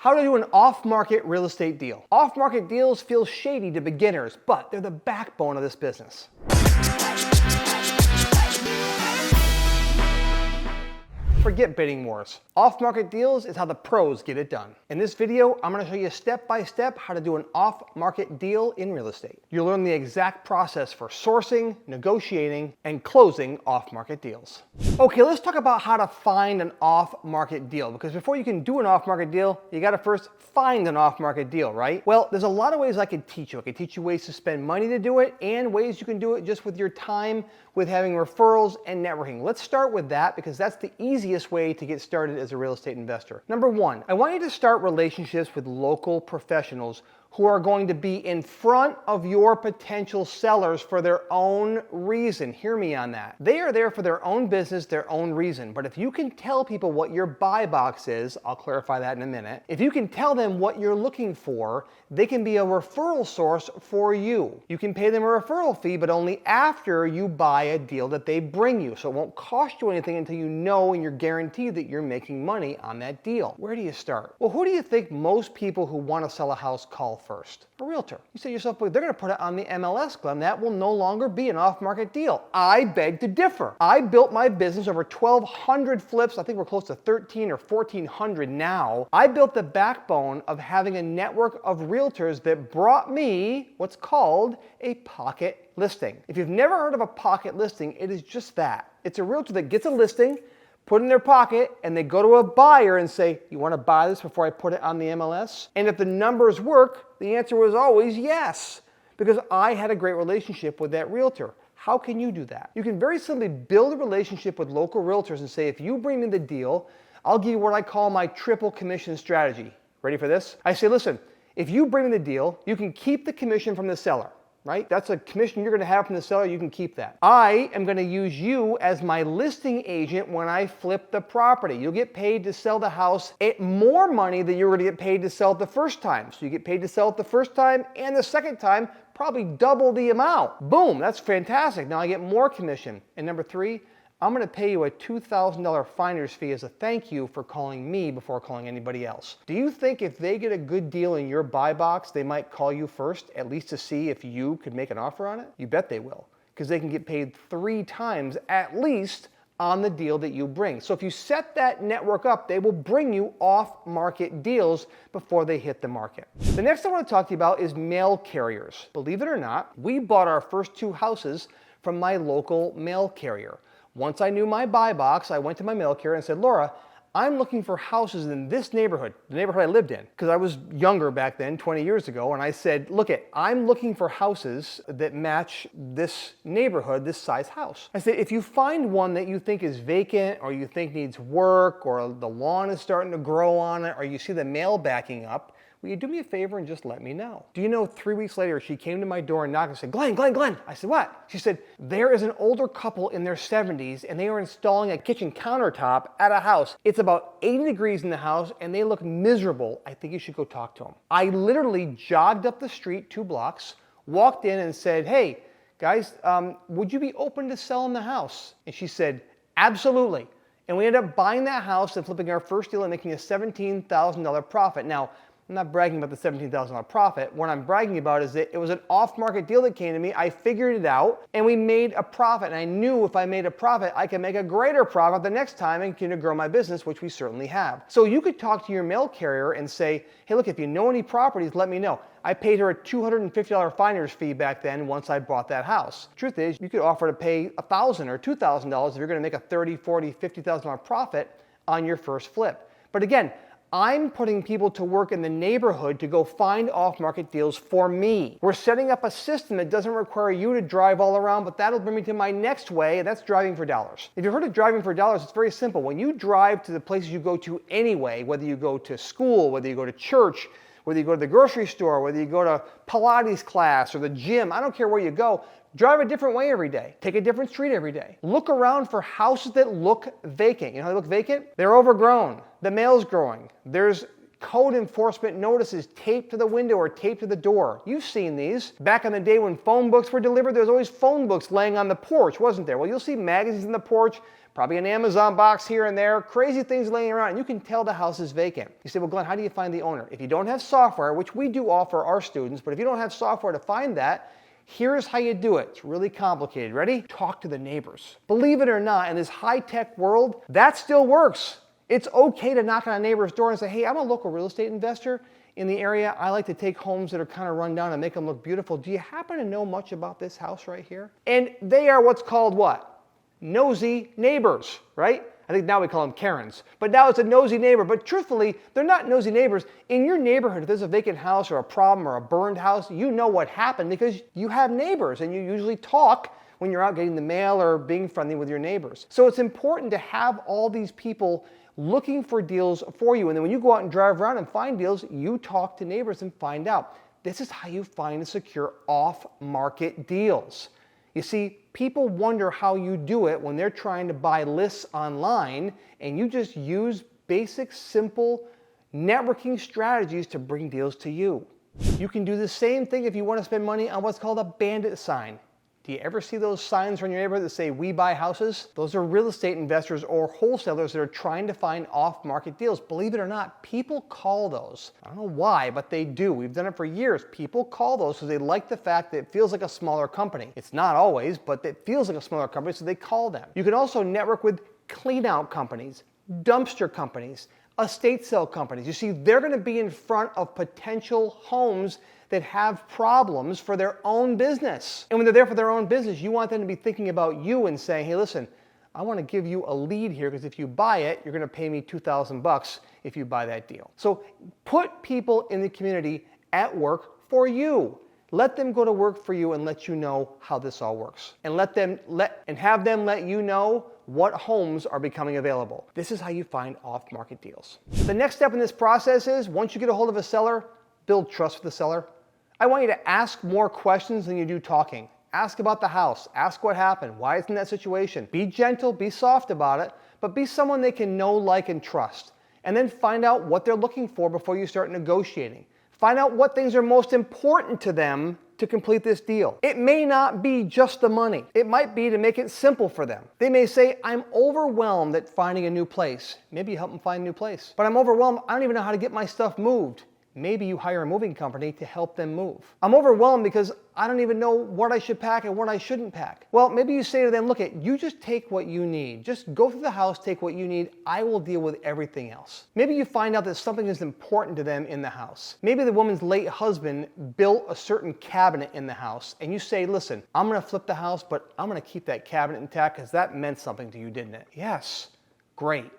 How to do an off-market real estate deal. Off-market deals feel shady to beginners, but they're the backbone of this business. Forget bidding wars. Off-market deals is how the pros get it done. In this video, I'm going to show you step by step how to do an off-market deal in real estate. You'll learn the exact process for sourcing, negotiating, and closing off-market deals. Okay, let's talk about how to find an off-market deal, because before you can do an off-market deal, you got to first find an off-market deal, right? Well, there's a lot of ways I could teach you. I could teach you ways to spend money to do it and ways you can do it just with your time, with having referrals and networking. Let's start with that because that's the easiest way to get started as a real estate investor. Number one, I want you to start relationships with local professionals who are going to be in front of your potential sellers for their own reason. Hear me on that. They are there for their own business, their own reason. But if you can tell people what your buy box is, I'll clarify that in a minute. If you can tell them what you're looking for, they can be a referral source for you. You can pay them a referral fee, but only after you buy a deal that they bring you. So it won't cost you anything until you know and you're guaranteed that you're making money on that deal. Where do you start? Well, who do you think most people who want to sell a house call first? A realtor. You say to yourself, but they're going to put it on the MLS, Glenn. That will no longer be an off-market deal. I beg to differ. I built my business over 1,200 flips. I think we're close to 13 or 1,400 now. I built the backbone of having a network of realtors that brought me what's called a pocket listing. If you've never heard of a pocket listing, it is just that. It's a realtor that gets a listing, put it in their pocket, and they go to a buyer and say, you want to buy this before I put it on the MLS? And if the numbers work, the answer was always yes, because I had a great relationship with that realtor. How can you do that? You can very simply build a relationship with local realtors and say, if you bring me the deal, I'll give you what I call my triple commission strategy. Ready for this? I say, listen, if you bring me the deal, you can keep the commission from the seller. Right? That's a commission you're going to have from the seller. You can keep that. I am going to use you as my listing agent when I flip the property. You'll get paid to sell the house at more money than you're going to get paid to sell it the first time. So you get paid to sell it the first time and the second time, probably double the amount. Boom, that's fantastic. Now I get more commission. And number three, I'm going to pay you a $2,000 finder's fee as a thank you for calling me before calling anybody else. Do you think if they get a good deal in your buy box, they might call you first, at least to see if you could make an offer on it? You bet they will, because they can get paid 3 times at least on the deal that you bring. So if you set that network up, they will bring you off-market deals before they hit the market. The next I want to talk to you about is mail carriers. Believe it or not, we bought our first 2 houses from my local mail carrier. Once I knew my buy box, I went to my mail carrier and said, Laura, I'm looking for houses in this neighborhood, the neighborhood I lived in, because I was younger back then, 20 years ago, and I said, look I'm looking for houses that match this neighborhood, this size house. I said, if you find one that you think is vacant or you think needs work or the lawn is starting to grow on it or you see the mail backing up, will you do me a favor and just let me know? Do you know 3 weeks later, she came to my door and knocked and said, Glenn. I said, what? She said, there is an older couple in their 70s and they are installing a kitchen countertop at a house. It's about 80 degrees in the house and they look miserable. I think you should go talk to them. I literally jogged up the street 2 blocks, walked in and said, hey, guys, would you be open to selling the house? And she said, absolutely. And we ended up buying that house and flipping our first deal and making a $17,000 profit. Now, I'm not bragging about the $17,000 profit. What I'm bragging about is that it was an off-market deal that came to me. I figured it out, and we made a profit. And I knew if I made a profit, I could make a greater profit the next time and continue to grow my business, which we certainly have. So you could talk to your mail carrier and say, hey, look, if you know any properties, let me know. I paid her a $250 finder's fee back then once I bought that house. Truth is, you could offer to pay $1,000 or $2,000 if you're going to make a $30,000, $40,000, $50,000 profit on your first flip. But again, I'm putting people to work in the neighborhood to go find off-market deals for me. We're setting up a system that doesn't require you to drive all around, but that'll bring me to my next way, and that's driving for dollars. If you've heard of driving for dollars, it's very simple. When you drive to the places you go to anyway, whether you go to school, whether you go to church, whether you go to the grocery store, whether you go to Pilates class or the gym, I don't care where you go, drive a different way every day. Take a different street every day. Look around for houses that look vacant. You know how they look vacant? They're overgrown. The mail's growing. There's code enforcement notices taped to the window or taped to the door. You've seen these. Back in the day when phone books were delivered, there was always phone books laying on the porch, wasn't there? Well, you'll see magazines on the porch, Probably an Amazon box here and there, crazy things laying around, and you can tell the house is vacant. You say, well, Glenn, how do you find the owner? If you don't have software, which we do offer our students, but if you don't have software to find that, here's how you do it. It's really complicated. Ready? Talk to the neighbors. Believe it or not, in this high-tech world, that still works. It's okay to knock on a neighbor's door and say, hey, I'm a local real estate investor in the area. I like to take homes that are kind of run down and make them look beautiful. Do you happen to know much about this house right here? And they are what's called what? Nosy neighbors, right? I think now we call them Karens. But now it's a nosy neighbor. But truthfully, they're not nosy neighbors. In your neighborhood, if there's a vacant house or a problem or a burned house, you know what happened because you have neighbors and you usually talk when you're out getting the mail or being friendly with your neighbors. So it's important to have all these people looking for deals for you. And then when you go out and drive around and find deals, you talk to neighbors and find out. This is how you find and secure off-market deals. You see, people wonder how you do it when they're trying to buy lists online, and you just use basic, simple networking strategies to bring deals to you. You can do the same thing if you want to spend money on what's called a Bandit sign. Do you ever see those signs around your neighborhood that say, we buy houses? Those are real estate investors or wholesalers that are trying to find off-market deals. Believe it or not, people call those. I don't know why, but they do. We've done it for years. People call those because they like the fact that it feels like a smaller company. It's not always, but it feels like a smaller company, so they call them. You can also network with clean-out companies, dumpster companies, estate sale companies. You see, they're going to be in front of potential homes that have problems for their own business. And when they're there for their own business, you want them to be thinking about you and saying, hey, listen, I want to give you a lead here because if you buy it, you're going to pay me $2,000 if you buy that deal. So put people in the community at work for you. Let them go to work for you and let you know how this all works. And have them let you know what homes are becoming available. This is how you find off-market deals. The next step in this process is, once you get a hold of a seller, build trust with the seller. I want you to ask more questions than you do talking. Ask about the house. Ask what happened. Why it's in that situation. Be gentle, be soft about it, but be someone they can know, like, and trust. And then find out what they're looking for before you start negotiating. Find out what things are most important to them to complete this deal. It may not be just the money. It might be to make it simple for them. They may say, I'm overwhelmed at finding a new place. Maybe you help them find a new place. But I'm overwhelmed. I don't even know how to get my stuff moved. Maybe you hire a moving company to help them move. I'm overwhelmed because I don't even know what I should pack and what I shouldn't pack. Well, maybe you say to them, look, you just take what you need. Just go through the house, take what you need. I will deal with everything else. Maybe you find out that something is important to them in the house. Maybe the woman's late husband built a certain cabinet in the house, and you say, listen, I'm going to flip the house, but I'm going to keep that cabinet intact because that meant something to you, didn't it? Yes. Great.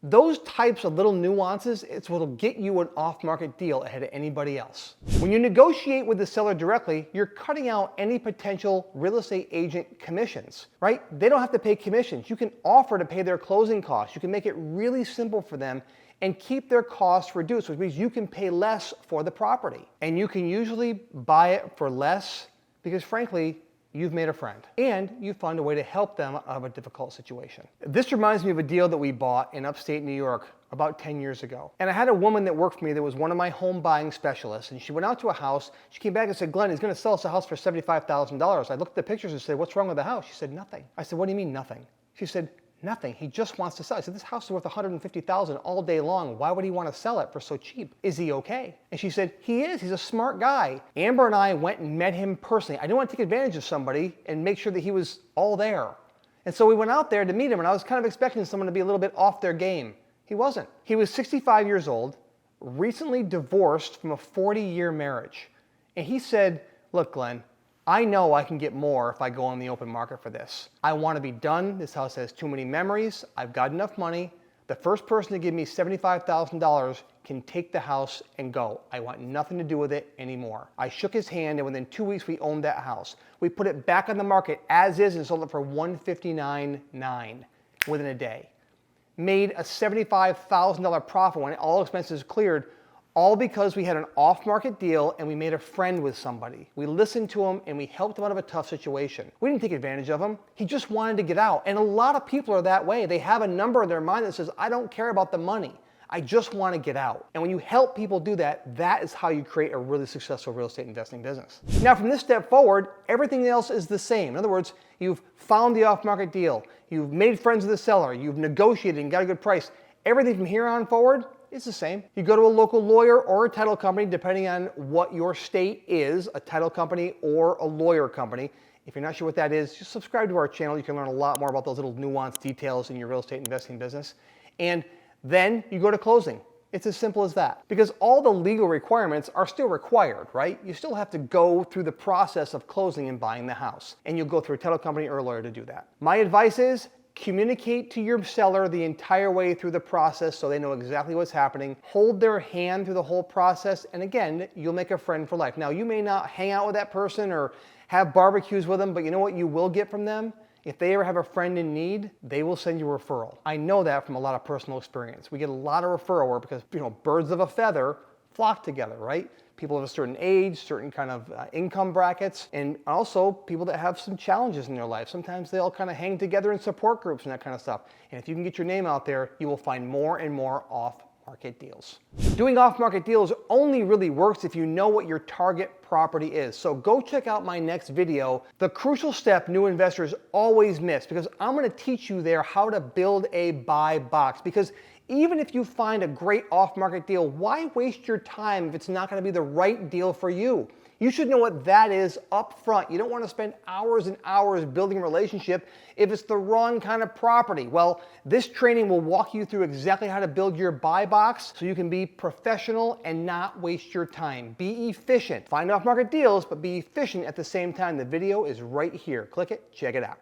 Those types of little nuances, it's what'll get you an off-market deal ahead of anybody else. When you negotiate with the seller directly, you're cutting out any potential real estate agent commissions, right? They don't have to pay commissions. You can offer to pay their closing costs. You can make it really simple for them and keep their costs reduced, which means you can pay less for the property. And you can usually buy it for less because, frankly, you've made a friend, and you found a way to help them out of a difficult situation. This reminds me of a deal that we bought in upstate New York about 10 years ago. And I had a woman that worked for me that was one of my home buying specialists, and she went out to a house. She came back and said, Glenn, he's going to sell us a house for $75,000. I looked at the pictures and said, what's wrong with the house? She said, nothing. I said, what do you mean nothing? She said, nothing. He just wants to sell. I said, this house is worth $150,000 all day long. Why would he want to sell it for so cheap? Is he okay? And she said, he is. He's a smart guy. Amber and I went and met him personally. I didn't want to take advantage of somebody and make sure that he was all there. And so we went out there to meet him, and I was kind of expecting someone to be a little bit off their game. He wasn't. He was 65 years old, recently divorced from a 40-year marriage. And he said, look, Glenn, I know I can get more if I go on the open market for this. I want to be done. This house has too many memories. I've got enough money. The first person to give me $75,000 can take the house and go. I want nothing to do with it anymore. I shook his hand, and within 2 weeks, we owned that house. We put it back on the market as is and sold it for $159,900 within a day. Made a $75,000 profit when all expenses cleared, all because we had an off-market deal and we made a friend with somebody. We listened to him and we helped him out of a tough situation. We didn't take advantage of him. He just wanted to get out. And a lot of people are that way. They have a number in their mind that says, I don't care about the money. I just want to get out. And when you help people do that, that is how you create a really successful real estate investing business. Now, from this step forward, everything else is the same. In other words, you've found the off-market deal, you've made friends with the seller, you've negotiated and got a good price. Everything from here on forward is the same. You go to a local lawyer or a title company, depending on what your state is, a title company or a lawyer company. If you're not sure what that is, just subscribe to our channel. You can learn a lot more about those little nuanced details in your real estate investing business. And then you go to closing. It's as simple as that. Because all the legal requirements are still required, right? You still have to go through the process of closing and buying the house. And you'll go through a title company or a lawyer to do that. My advice is communicate to your seller the entire way through the process so they know exactly what's happening. Hold their hand through the whole process. And again, you'll make a friend for life. Now, you may not hang out with that person or have barbecues with them, but you know what you will get from them? If they ever have a friend in need, they will send you a referral. I know that from a lot of personal experience. We get a lot of referral work because, birds of a feather flock together, right? People of a certain age, certain kind of income brackets, and also people that have some challenges in their life. Sometimes they all kind of hang together in support groups and that kind of stuff. And if you can get your name out there, you will find more and more off-market deals. Doing off-market deals only really works if you know what your target property is. So go check out my next video, the crucial step new investors always miss, because I'm going to teach you there how to build a buy box. Because even if you find a great off-market deal, why waste your time if it's not going to be the right deal for you? You should know what that is up front. You don't want to spend hours and hours building a relationship if it's the wrong kind of property. Well, this training will walk you through exactly how to build your buy box so you can be professional and not waste your time. Be efficient. Find off-market deals, but be efficient at the same time. The video is right here. Click it, check it out.